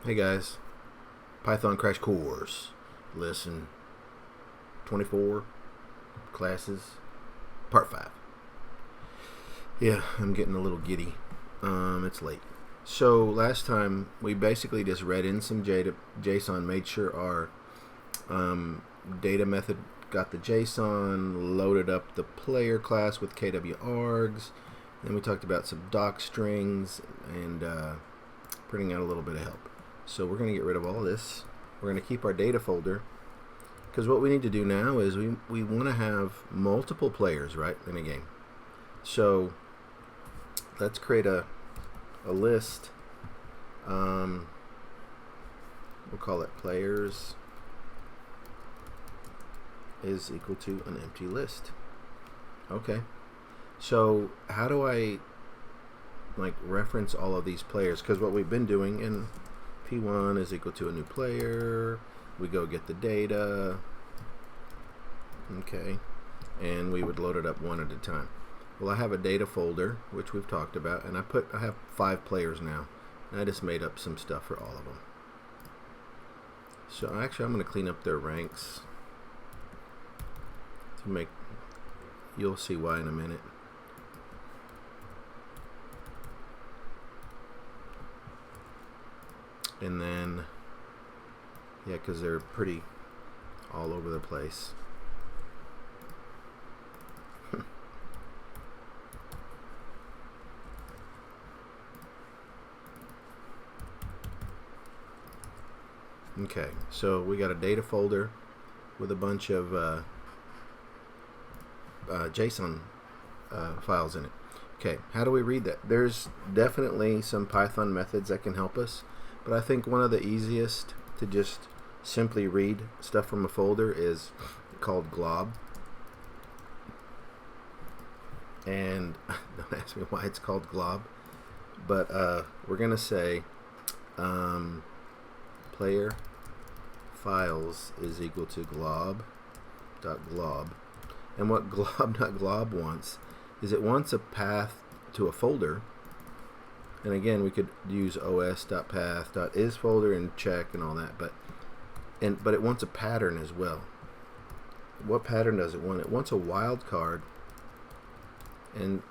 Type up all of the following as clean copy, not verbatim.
Hey guys, Python Crash Course, lesson 24, classes, part 5. Yeah, I'm getting a little giddy. It's late. So last time we basically just read in some JSON, made sure our data method got the JSON, loaded up the player class with KWArgs, then we talked about some doc strings and printing out a little bit of help. So we're going to get rid of all this. We're going to keep our data folder, because what we need to do now is we want to have multiple players, right, in a game. So let's create a list. We'll call it players is equal to an empty list. Okay. So how do I reference all of these players? Because what we've been doing in P1 is equal to a new player. We go get the data. Okay. And we would load it up one at a time. Well, I have a data folder, which we've talked about, and I have 5 players now. And I just made up some stuff for all of them. So actually I'm going to clean up their ranks to make, you'll see why in a minute. And then, yeah, because they're pretty all over the place. Okay, so we got a data folder with a bunch of JSON files in it. Okay, how do we read that? There's definitely some Python methods that can help us, but I think one of the easiest to just simply read stuff from a folder is called glob. And don't ask me why it's called glob, but we're going to say player files is equal to glob.glob. And what glob.glob wants is it wants a path to a folder. And again, we could use os.path.isFolder and check and all that, but it wants a pattern as well. What pattern does it want? It wants a wildcard, and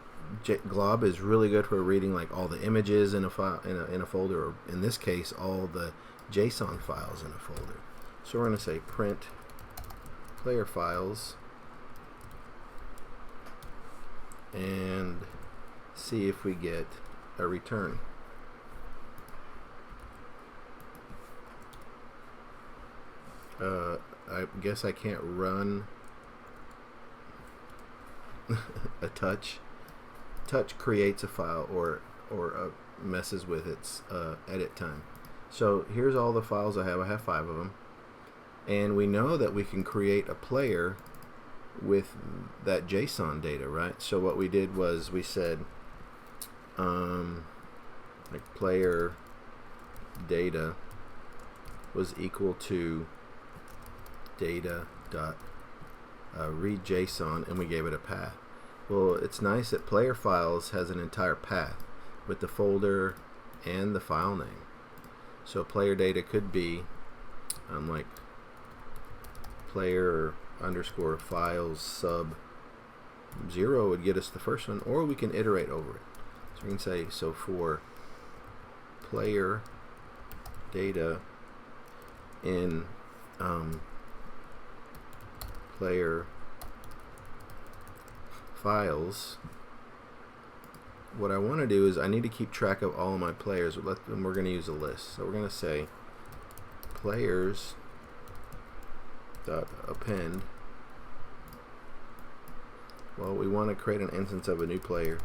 glob is really good for reading like all the images in a file in a folder, or in this case, all the JSON files in a folder. So we're going to say print player files and see if we get a return. I guess I can't run a touch. Touch creates a file or messes with its edit time. So here's all the files I have. I have 5 of them, and we know that we can create a player with that JSON data, right? So what we did was we said player data was equal to data dot read JSON, and we gave it a path. Well, it's nice that player files has an entire path with the folder and the file name. So player data could be like player underscore files sub 0 would get us the first one, or we can iterate over it. So we can say, so for player data in player files, what I want to do is I need to keep track of all of my players, and we're going to use a list. So we're going to say players dot append. Well, we want to create an instance of a new player.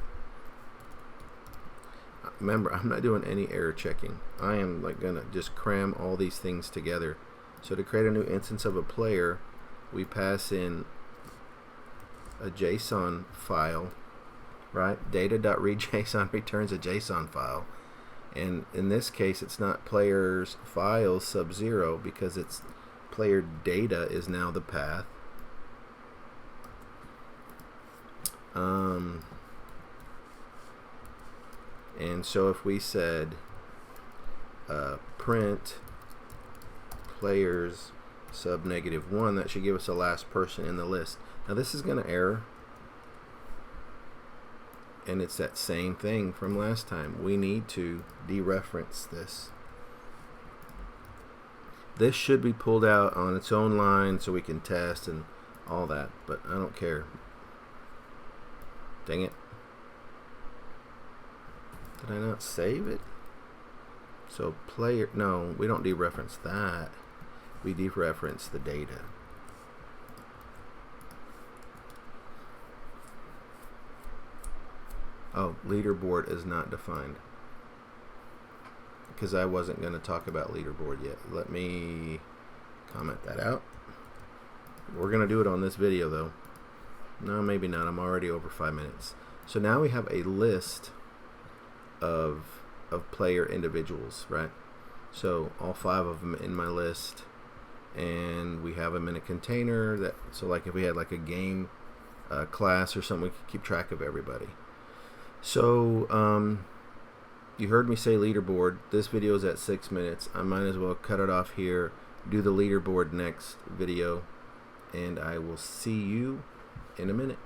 Remember, I'm not doing any error checking. I am gonna just cram all these things together. So to create a new instance of a player, we pass in a JSON file, right? Data.readJSON returns a JSON file, and in this case it's not players files sub 0 because it's player data is now the path. And so if we said print players sub -1. That should give us the last person in the list. Now this is going to error, and it's that same thing from last time. We need to dereference this. This should be pulled out on its own line so we can test and all that, but I don't care. Dang it. Did I not save it? So player, no, we don't dereference that. We dereference the data. Oh, leaderboard is not defined, because I wasn't going to talk about leaderboard yet. Let me comment that out. We're going to do it on this video though. No, maybe not. I'm already over 5 minutes. So now we have a list of player individuals, right? So all 5 of them in my list, and we have them in a container. That so like if we had like a game class or something, we could keep track of everybody. So you heard me say leaderboard. This video is at 6 minutes. I might as well cut it off here, do the leaderboard next video, and I will see you in a minute.